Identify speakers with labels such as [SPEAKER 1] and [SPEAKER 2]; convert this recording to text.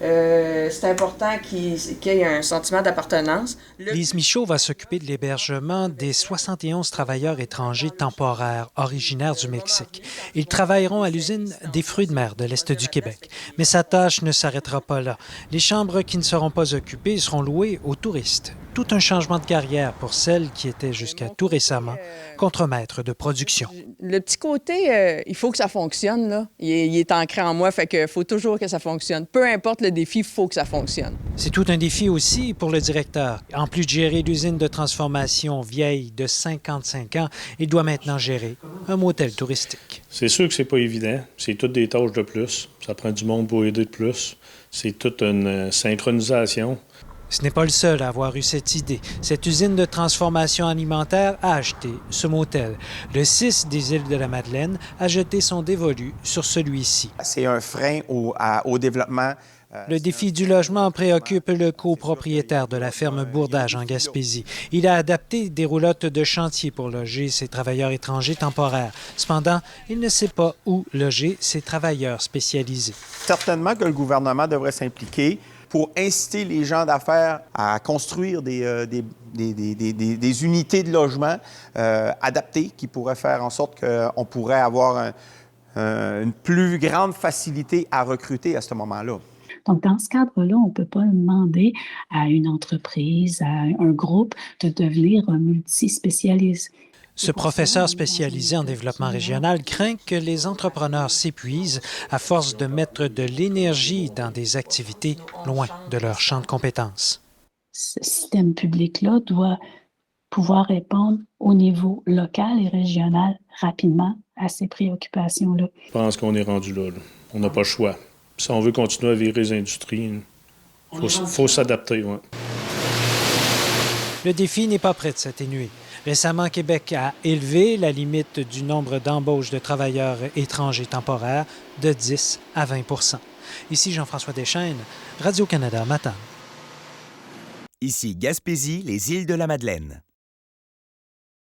[SPEAKER 1] C'est important qu'il y ait un sentiment d'appartenance.
[SPEAKER 2] Lise Michaud va s'occuper de l'hébergement des 71 travailleurs étrangers temporaires originaires du Mexique. Ils travailleront à l'usine des fruits de mer de l'Est du Québec. Mais sa tâche ne s'arrêtera pas là. Les chambres qui ne seront pas occupées seront louées aux touristes. Tout un changement de carrière pour celles qui étaient jusqu'à tout récemment contremaîtres de production.
[SPEAKER 1] Le petit côté, il faut que ça fonctionne, là. Il est ancré en moi, fait qu'il faut toujours que ça fonctionne. Peu importe le défi, il faut que ça fonctionne.
[SPEAKER 2] C'est tout un défi aussi pour le directeur. En plus de gérer l'usine de transformation vieille de 55 ans, il doit maintenant gérer un motel touristique.
[SPEAKER 3] C'est sûr que c'est pas évident. C'est toutes des tâches de plus. Ça prend du monde pour aider de plus. C'est toute une synchronisation.
[SPEAKER 2] Ce n'est pas le seul à avoir eu cette idée. Cette usine de transformation alimentaire a acheté ce motel. Le 6 des îles de la Madeleine a jeté son dévolu sur celui-ci.
[SPEAKER 4] C'est un frein au développement.
[SPEAKER 2] Le défi du logement préoccupe le copropriétaire de la ferme Bourdage en Gaspésie. Il a adapté des roulottes de chantier pour loger ses travailleurs étrangers temporaires. Cependant, il ne sait pas où loger ses travailleurs spécialisés.
[SPEAKER 4] Certainement que le gouvernement devrait s'impliquer pour inciter les gens d'affaires à construire des unités de logement adaptées qui pourraient faire en sorte qu'on pourrait avoir une plus grande facilité à recruter à ce moment-là.
[SPEAKER 5] Donc, dans ce cadre-là, on ne peut pas demander à une entreprise, à un groupe de devenir multispécialiste.
[SPEAKER 2] Ce professeur spécialisé en développement régional craint que les entrepreneurs s'épuisent à force de mettre de l'énergie dans des activités loin de leur champ de compétences.
[SPEAKER 5] Ce système public-là doit pouvoir répondre au niveau local et régional rapidement à ces préoccupations-là.
[SPEAKER 3] Je pense qu'on est rendu là. On n'a pas le choix. Si on veut continuer à virer les industries, il faut s'adapter. Ouais.
[SPEAKER 2] Le défi n'est pas prêt de s'atténuer. Récemment, Québec a élevé la limite du nombre d'embauches de travailleurs étrangers temporaires de 10 à 20 %. Ici Jean-François Deschaines, Radio-Canada Matin.
[SPEAKER 6] Ici Gaspésie, les îles de la Madeleine.